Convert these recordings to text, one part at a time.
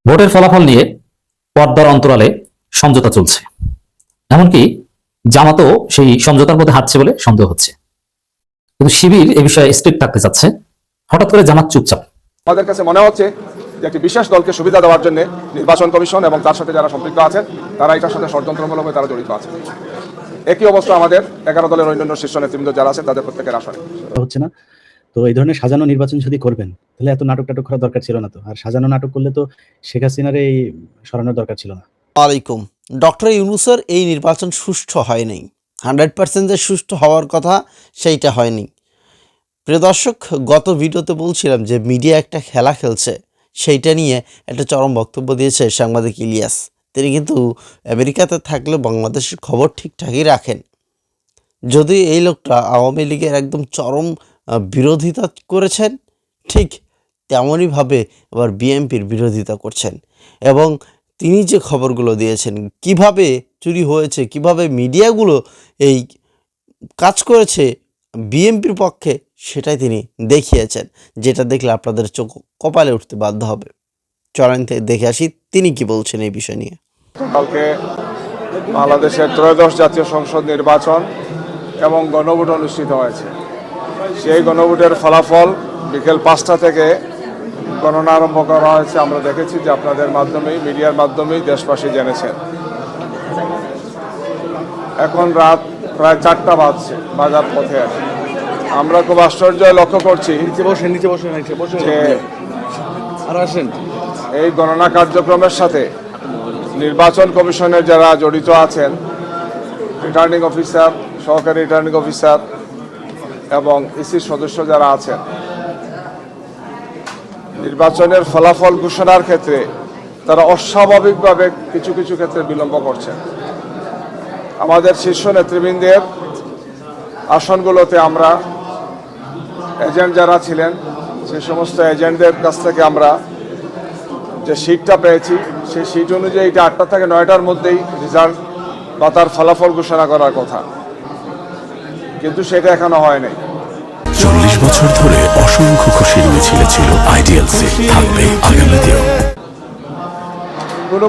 ভোটের ফলাফল নিয়ে পর্দার অন্তরালে সমঝোতা চলছে, এমনকি জামাতও সেই সমঝোতার মধ্যে হাঁটছে বলে সন্দেহ হচ্ছে। কিন্তু শিবির এ বিষয়ে স্ট্রিক্ট থাকতে চাচ্ছে। হঠাৎ করে জামাত চুপচাপ। আমাদের কাছে মনে হচ্ছে যে একটি বিশেষ দলকে সুবিধা দেওয়ার জন্য নির্বাচন কমিশন এবং তার সাথে যারা সম্পৃক্ত আছেন তারা এটার সাথে ষড়যন্ত্রমূলকভাবে তারা জড়িত আছে। একই অবস্থা আমাদের 11 দলের অন্যান্য শীর্ষ নেতৃবৃন্দ যারা আছেন তাদের প্রত্যেকের আসনে হচ্ছে না। তো এই ধরনের সাজানো নির্বাচন যদি করবেন তাহলে এত নাটক করার দরকার ছিল না। তো আর সাজানো নাটক করলে তো শেখ হাসিনার এই সরানোর দরকার ছিল না। আলাইকুম। ডক্টর ইউনূসের এই নির্বাচন সুষ্ঠু হয়নি, 100% যে সুষ্ঠু হওয়ার কথা সেইটা হয়নি। প্রিয় দর্শক, গত ভিডিওতে বলছিলাম যে মিডিয়া একটা খেলা খেলছে, সেইটা নিয়ে একটা চরম বক্তব্য দিয়েছে সাংবাদিক ইলিয়াস। তিনি কিন্তু আমেরিকাতে থাকলে বাংলাদেশের খবর ঠিকঠাকই রাখেন। যদি এই লোকটা আওয়ামী লীগের একদম চরম বিরোধিতা করেছেন, ঠিক তেমনইভাবে আবার বিএনপির বিরোধিতা করছেন। এবং তিনি যে খবরগুলো দিয়েছেন, কিভাবে চুরি হয়েছে, কিভাবে মিডিয়াগুলো এই কাজ করেছে বিএনপির পক্ষে, সেটাই তিনি দেখিয়েছেন, যেটা দেখলে আপনাদের চোখ কপালে উঠতে বাধ্য হবে। চলেন দেখে আসি তিনি কি বলছেন এই বিষয় নিয়ে। কালকে বাংলাদেশের ত্রয়োদশ জাতীয় সংসদ নির্বাচন এবং গণভোট অনুষ্ঠিত হয়েছে। সেই গণভোটের ফলাফল বিকেল 5টা থেকে গণনা আরম্ভ করা হয়েছে। আমরা দেখেছি যে আপনাদের মাধ্যমেই, মিডিয়ার মাধ্যমেই দেশবাসী জেনেছেন। এখন রাত প্রায় 4টা বাজছে, বাজার পথে আছে। আমরা খুব আশ্চর্য লক্ষ্য করছি যে এই গণনা কার্যক্রমের সাথে নির্বাচন কমিশনের যারা জড়িত আছেন, রিটার্নিং অফিসার, সহকারী রিটার্নিং অফিসার এবং ইসির সদস্য যারা আছেন, নির্বাচনের ফলাফল ঘোষণার ক্ষেত্রে তারা অস্বাভাবিকভাবে কিছু কিছু ক্ষেত্রে বিলম্ব করছেন। আমাদের শীর্ষ নেতৃবৃন্দের আসনগুলোতে আমরা এজেন্ট যারা ছিলেন সেই সমস্ত এজেন্টদের কাছ থেকে আমরা যে সিটটা পেয়েছি, সেই সিট অনুযায়ী এটা 8টা থেকে 9টার মধ্যেই রেজাল্ট বা তার ফলাফল ঘোষণা করার কথা, কিন্তু সেটা এখনো হয় নাই। 40 বছর ধরে অসংখ্য খুশির মিছিলে ছিল আইডিয়ালসে, থাকবে আগামীতেও।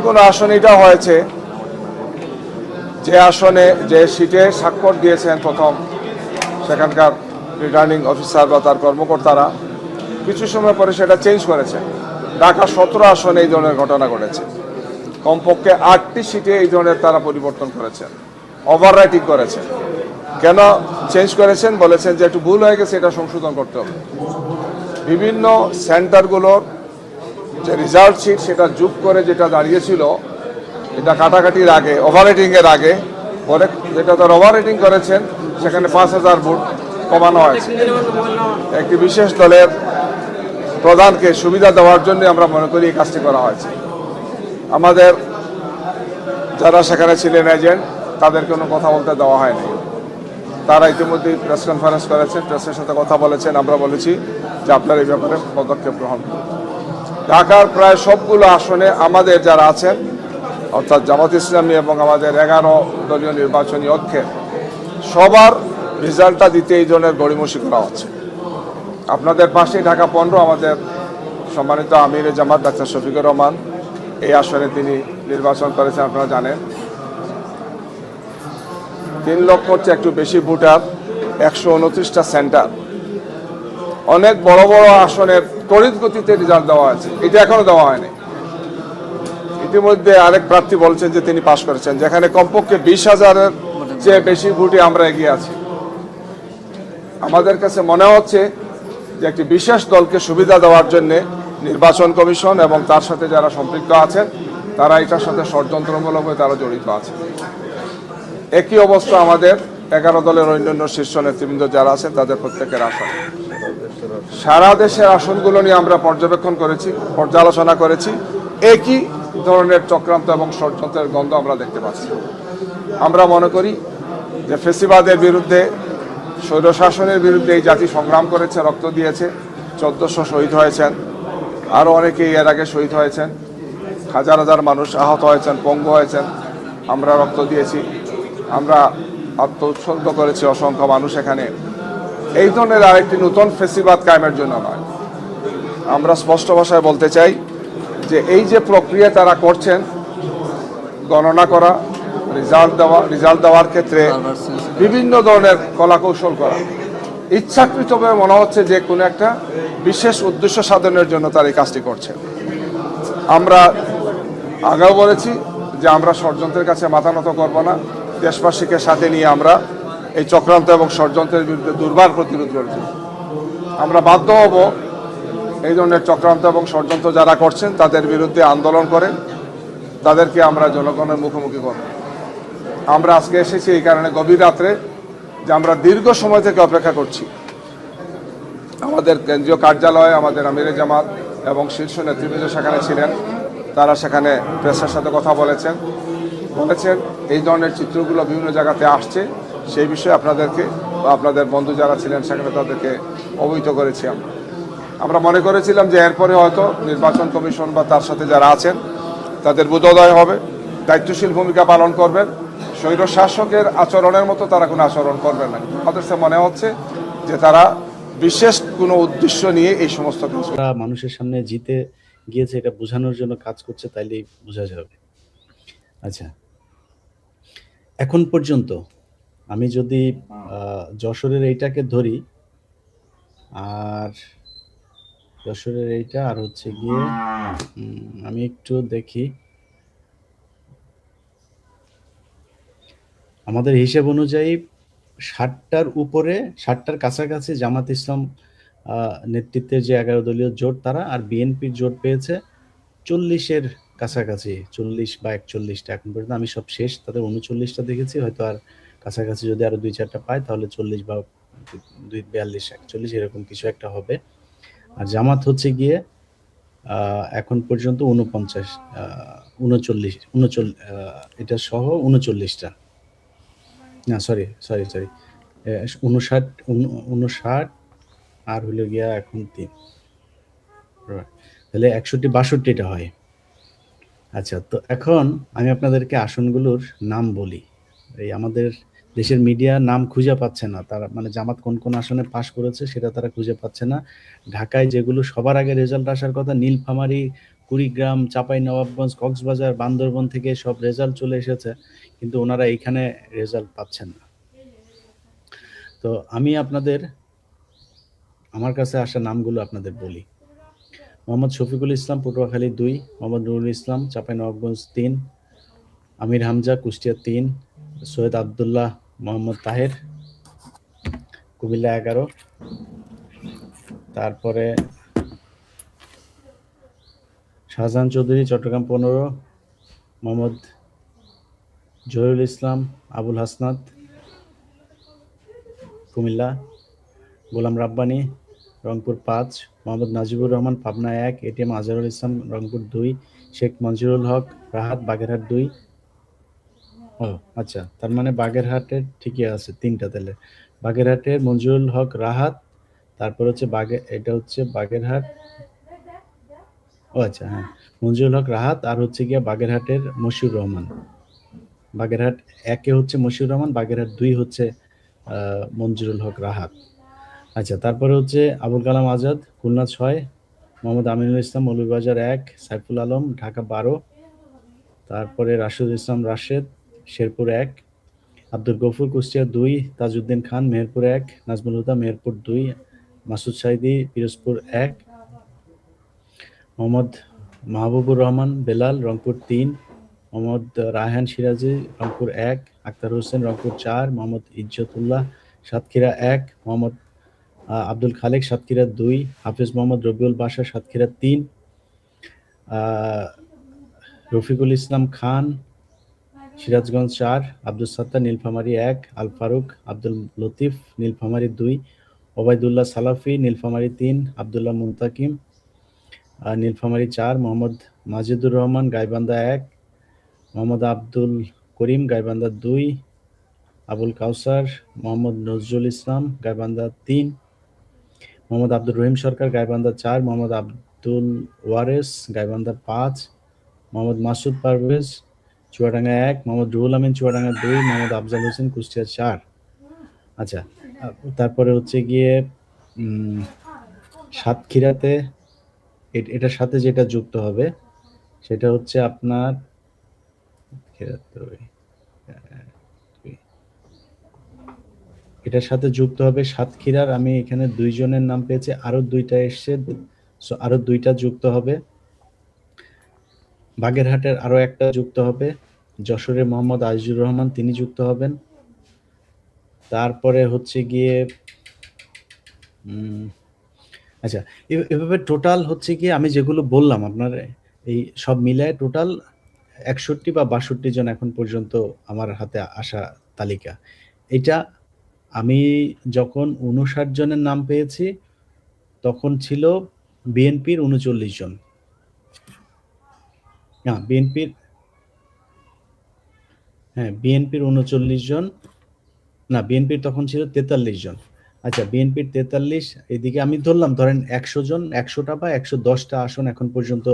কোনো আসনে এটা হয়েছে যে আসনে যে সিটে স্বাক্ষর দিয়েছেন প্রথম সেখানকার রিটার্নিং অফিসার বা তার কর্মকর্তারা, কিছু সময় পরে সেটা চেঞ্জ করেছে। ঢাকা 17 আসনে এই ধরনের ঘটনা ঘটেছে। কমপক্ষে 8টি সিটে এই ধরনের তারা পরিবর্তন করেছেন, ওভাররাইটিং করেছেন। কেন চেঞ্জ করেছেন? বলেছেন যে একটু ভুল হয়ে গেছে, এটা সংশোধন করতে হবে। বিভিন্ন সেন্টারগুলোর যে রেজাল্ট শিট সেটা যোগ করে যেটা দাঁড়িয়েছিল, এটা কাটাকাটির আগে, ওভাররেটিংয়ের আগে, পরে যেটা তার ওভাররেটিং করেছেন সেখানে 5000 ভোট কমানো হয়েছে। একটি বিশেষ দলের প্রধানকে সুবিধা দেওয়ার জন্য আমরা মনে করি এই কাজটি করা হয়েছে। আমাদের যারা সেখানে ছিলেন এজেন্ট, তাদের কোনো কথা বলতে দেওয়া হয়নি। তারা ইতিমধ্যেই প্রেস কনফারেন্স করেছেন, প্রেসের সাথে কথা বলেছেন। আমরা বলেছি যে আপনারা এই ব্যাপারে পদক্ষেপ গ্রহণ করুন। ঢাকার প্রায় সবগুলো আসনে আমাদের যারা আছেন, অর্থাৎ জামাত ইসলামী এবং আমাদের 11 দলীয় নির্বাচনী ঐক্যের সবার রেজাল্টটা দিতে এই ধরনের গড়িমসি করা হচ্ছে। আপনাদের পাশেই ঢাকা 15 আমাদের সম্মানিত আমির জামাত ডাক্তার শফিকুর রহমান, এই আসনে তিনি নির্বাচন করেছেন। আপনারা জানেন 3 লক্ষ একটু বেশি ভোটার, 129টা সেন্টার, অনেক বড় বড় আসনের তড়িৎ গতিতে রেজাল্ট দেওয়া হয়েছে। এটা এখনো দেওয়া হয়নি। ইতিমধ্যে আরেক প্রার্থী বলছেন যে তিনি পাশ করেছেন, যেখানে কমপক্ষে 20,000-এর চেয়ে বেশি ভোটে আমরা এগিয়ে আছি। আমাদের কাছে মনে হচ্ছে যে একটি বিশেষ দলকে সুবিধা দেওয়ার জন্য নির্বাচন কমিশন এবং তার সাথে যারা সম্পৃক্ত আছেন তারা এটার সাথে ষড়যন্ত্রমূলকভাবে তারা জড়িত আছে। একই অবস্থা আমাদের 11 দলের অন্যান্য শীর্ষ নেতৃবৃন্দ যারা আছেন তাদের প্রত্যেকের আসন। সারা দেশের আসনগুলো নিয়ে আমরা পর্যবেক্ষণ করেছি, পর্যালোচনা করেছি। একই ধরনের চক্রান্ত এবং ষড়যন্ত্রের গন্ধ আমরা দেখতে পাচ্ছি। আমরা মনে করি যে ফেসিবাদের বিরুদ্ধে, স্বৈরশাসনের বিরুদ্ধে এই জাতি সংগ্রাম করেছে, রক্ত দিয়েছে। 1400 শহীদ হয়েছেন, আরও অনেকেই এর আগে শহীদ হয়েছেন। হাজার হাজার মানুষ আহত হয়েছেন, পঙ্গু হয়েছেন। আমরা রক্ত দিয়েছি, আমরা আত্ম উৎসর্গ করেছি অসংখ্য মানুষ এখানে। এই ধরনের আরেকটি নতুন ফেসিবাদ কায়েমের জন্য নয়। আমরা স্পষ্ট ভাষায় বলতে চাই যে এই যে প্রক্রিয়া তারা করছেন, গণনা করা, রেজাল্ট দেওয়ার ক্ষেত্রে বিভিন্ন ধরনের কলাকৌশল করা, ইচ্ছাকৃতভাবে মনে হচ্ছে যে কোনো একটা বিশেষ উদ্দেশ্য সাধনের জন্য তারা এই কাজটি করছে। আমরা আগেও বলেছি যে আমরা ষড়যন্ত্রের কাছে মাথা নত করব না। দেশবাসীকে সাথে নিয়ে আমরা এই চক্রান্ত এবং ষড়যন্ত্রের বিরুদ্ধে দুর্বার প্রতিরোধ করেছি। আমরা বাধ্য হব এই ধরনের চক্রান্ত এবং ষড়যন্ত্র যারা করছেন তাদের বিরুদ্ধে আন্দোলন করে তাদেরকে আমরা জনগণের মুখোমুখি করব। আমরা আজকে এসেছি এই কারণে গভীর রাত্রে যে আমরা দীর্ঘ সময় থেকে অপেক্ষা করছি। আমাদের কেন্দ্রীয় কার্যালয়ে আমাদের আমিরে জামাত এবং শীর্ষ নেতৃবৃন্দ সেখানে ছিলেন, তারা সেখানে প্রেসের সাথে কথা বলেছেন এই ধরনের চিত্রগুলো বিভিন্ন জায়গাতে আসছে, সেই বিষয়ে আপনাদেরকে বা আপনাদের বন্ধু যারা ছিলেন সেখানে তাদেরকে অবহিত করেছি। আমরা মনে করেছিলাম যে এরপরে হয়তো নির্বাচন কমিশন বা তার সাথে যারা আছেন তাদের বোধোদয় হবে, দায়িত্বশীল ভূমিকা পালন করবেন, স্বৈর শাসকের আচরণের মতো তারা কোনো আচরণ করবেন না। অথচ মনে হচ্ছে যে তারা বিশেষ কোনো উদ্দেশ্য নিয়ে এই সমস্ত কিছু মানুষের সামনে জিতে গিয়েছে এটা বোঝানোর জন্য কাজ করছে, তাইলেই বোঝা যাবে। আচ্ছা, এখন পর্যন্ত আমি যদি যশোরের এইটাকে ধরি, আর যশোরের এইটা আর হচ্ছে গিয়ে আমি একটু দেখি আমাদের হিসেব অনুযায়ী 60টার উপরে, 60টার কাছাকাছি জামাত ইসলাম নেতৃত্বের যে 11 দলীয় জোট তারা, আর বিএনপির জোট পেয়েছে 40-এর কাছাকাছি, 40 বা 41টা এখন পর্যন্ত। আমি সব শেষ তাদের 39টা দেখেছি, হয়তো আর কাছাকাছি যদি আরো 2-4টা পায় তাহলে 40 বা 42, 41 এরকম কিছু একটা হবে। আর জামাত হচ্ছে গিয়ে এখন পর্যন্ত 39 এটা সহ 39টা, না সরি 59 আর হলো গিয়া এখন 3, তাহলে 61-62টা হয়। আচ্ছা, তো এখন আমি আপনাদেরকে আসনগুলোর নাম বলি। এই আমাদের দেশের মিডিয়া নাম খুঁজে পাচ্ছে না, তারা মানে জামাত কোন কোন আসনে পাশ করেছে সেটা তারা খুঁজে পাচ্ছে না। ঢাকায় যেগুলো সবার আগে রেজাল্ট আসার কথা, নীলফামারী, কুড়িগ্রাম, চাঁপাইনবাবগঞ্জ, কক্সবাজার, বান্দরবন থেকে সব রেজাল্ট চলে এসেছে, কিন্তু ওনারা এইখানে রেজাল্ট পাচ্ছেন না। তো আমি আমার কাছে আসা নামগুলো আপনাদের বলি। মোহাম্মদ শফিকুল ইসলাম, পটুয়াখালী 2, মোহাম্মদ নুরুল ইসলাম, চাঁপাইনবাবগঞ্জ 3, আমির হামজা, কুষ্টিয়া 3, সৈয়দ আবদুল্লাহ মোহাম্মদ তাহের, কুমিল্লা 11, তারপরে শাহজাহান চৌধুরী, চট্টগ্রাম 15, মোহাম্মদ জহিরুল ইসলাম, আবুল হাসনাত, কুমিল্লা, গোলাম রাব্বানি, রংপুর 5, মোহাম্মদ নাজিবুর রহমান, পাবনা 1, এটিএম আজহারুল ইসলাম, রংপুর 2, শেখ মঞ্জুরুল হক, রাহাত, বাগেরহাট 2। ও আচ্ছা, তার মানে বাগেরহাটের ঠিকই আছে 3টা, তাহলে বাগেরহাটের মঞ্জুরুল হক, রাহাত, তারপর হচ্ছে এটা হচ্ছে বাগেরহাট, ও আচ্ছা হ্যাঁ, মঞ্জুরুল হক, রাহাত, আর হচ্ছে গিয়া বাগেরহাটের মশিউর রহমান। বাগেরহাট 1-এ হচ্ছে মশিউর রহমান, বাগেরহাট 2 হচ্ছে মঞ্জুরুল হক, রাহাত। আচ্ছা, তারপরে হচ্ছে আবুল কালাম আজাদ, খুলনা 6, মোহাম্মদ আমিনুল ইসলাম, মৌলভীবাজার 1, সাইফুল আলম, ঢাকা 12, তারপরে রাশেদুল ইসলাম, রাশেদ, শেরপুর 1, আব্দুল গফুর, কুষ্টিয়া 2, তাজউদ্দিন খান, মেহেরপুর 1, নাজমুল হুদা, মেহেরপুর 2, মাসুদ সাইদি, পিরোজপুর 1, মোহাম্মদ মাহবুবুর রহমান, বেলাল, রংপুর 3, মোহাম্মদ রায়হান সিরাজি, রংপুর 1, আক্তার হোসেন, রংপুর 4, মোহাম্মদ ইজ্জতুল্লাহ, সাতক্ষীরা 1, মোহাম্মদ আব্দুল খালেক, সাতক্ষীরা 2, হাফিজ মোহাম্মদ রবিউল বাশা, সাতক্ষীরা 3, রফিকুল ইসলাম খান, সিরাজগঞ্জ 4, আব্দুল সাত্তার, নীলফামারী 1, আল ফারুক আব্দুল লতিফ, নীলফামারী 2, ওবায়দুল্লাহ সালাফি, নীলফামারী 3, আব্দুল্লাহ মুনতাকিম, নীলফামারী 4, মোহাম্মদ মাজিদুর রহমান, গাইবান্ধা 1, মোহাম্মদ আব্দুল করিম, গাইবান্ধা 2, আবুল কাউসার, মোহাম্মদ নজরুল ইসলাম, গাইবান্ধা 3, মোহাম্মদ আব্দুর রহিম সরকার, গাইবান্ধা 4, মোহাম্মদ আব্দুল ওয়ারেস, গাইবান্ধা 5, মোহাম্মদ মাসুদ পারভেজ, চুয়াডাঙ্গা 1, মোহাম্মদ রুহুল আমিন, চুয়াডাঙ্গা 2, মোহাম্মদ আফজাল হোসেন, কুষ্টিয়া 4। আচ্ছা, তারপরে হচ্ছে গিয়ে সাতক্ষীরাতে এটার সাথে যেটা যুক্ত হবে সেটা হচ্ছে আপনার এটার সাথে যুক্ত হবে সাতক্ষীরার, আমি এখানে 2 জনের নাম পেয়েছি, আরো 2টা এসছে, সো আরো 2টা যুক্ত হবে। বাগেরহাটের আরো একটা যুক্ত হবে, যশোরের মোহাম্মদ আজিজুর রহমান, তিনি যুক্ত হবেন। তারপরে হচ্ছে গিয়ে আচ্ছা, এভাবে টোটাল হচ্ছে গিয়ে আমি যেগুলো বললাম আপনার, এই সব মিলায় টোটাল 61 বা 62 জন এখন পর্যন্ত আমার হাতে আসা তালিকা। এটা আমি যখন 59 জনের নাম পেয়েছি তখন ছিল বিএনপির 39 জন। না, বিএনপির 39 জন, না বিএনপির তখন ছিল 43 জন। আচ্ছা, বিএনপির 43, এদিকে আমি ধরলাম ধরেন 100 জন, 100টা বা 110টা আসন এখন পর্যন্ত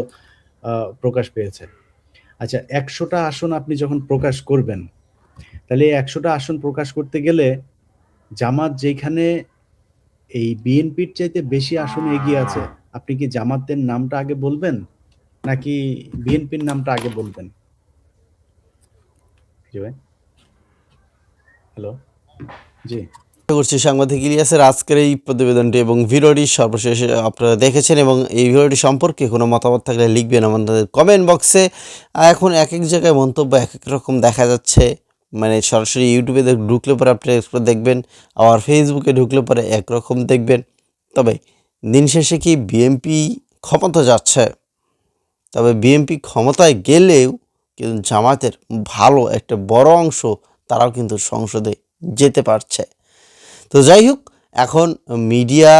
প্রকাশ পেয়েছে। আচ্ছা, 100টা আসন আপনি যখন প্রকাশ করবেন, তাহলে এই 100টা আসন প্রকাশ করতে গেলে জামাত যেখানে এই বিএনপির চাইতে বেশি আসনে এগিয়ে আছে, আপনি কি জামাতের নামটা আগে বলবেন নাকি বিএনপির নামটা আগে বলবেন? জি ভাই, হ্যালো, জি। আশা করছি সাংবাদিক ইলিয়াসের আজকের এই প্রতিবেদনটি এবং ভিডিওটি সর্বশেষে আপনারা দেখেছেন, এবং এই ভিডিওটি সম্পর্কে কোনো মতামত থাকলে লিখবেন আমাদের কমেন্ট বক্সে। আর এখন এক এক জায়গায় মন্তব্য এক এক রকম দেখা যাচ্ছে, মানে সরাসরি ইউটিউবে ঢুকলে পরে আপনি দেখবেন, আবার ফেসবুকে ঢুকলে পরে একরকম দেখবেন। তবে দিন শেষে কি বিএনপি ক্ষমতা যাচ্ছে? তবে বিএনপি ক্ষমতায় গেলেও কিন্তু জামাতের ভালো একটা বড় অংশ তারাও কিন্তু সংসদে যেতে পারছে। তো যাই হোক, এখন মিডিয়া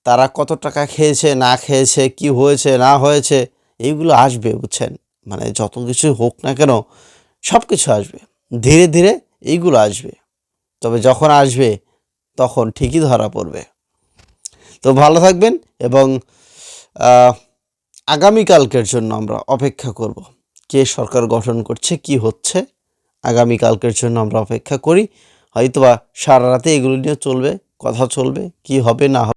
তারা কত টাকা খেয়েছে না খেয়েছে, কি হয়েছে না হয়েছে, এইগুলো আসবে, বুঝছেন? মানে যত কিছু হোক না কেন সব কিছু আসবে, ধীরে ধীরে এইগুলো আসবে। তবে যখন আসবে তখন ঠিকই ধরা পড়বে। তো ভালো থাকবেন, এবং আগামীকালকের জন্য আমরা অপেক্ষা করব। কে সরকার গঠন করছে, কি হচ্ছে, আগামীকালকের জন্য আমরা অপেক্ষা করি। হয়তোবা সারা রাতে এগুলো নিয়ে চলবে, কথা চলবে, কি হবে না হবে।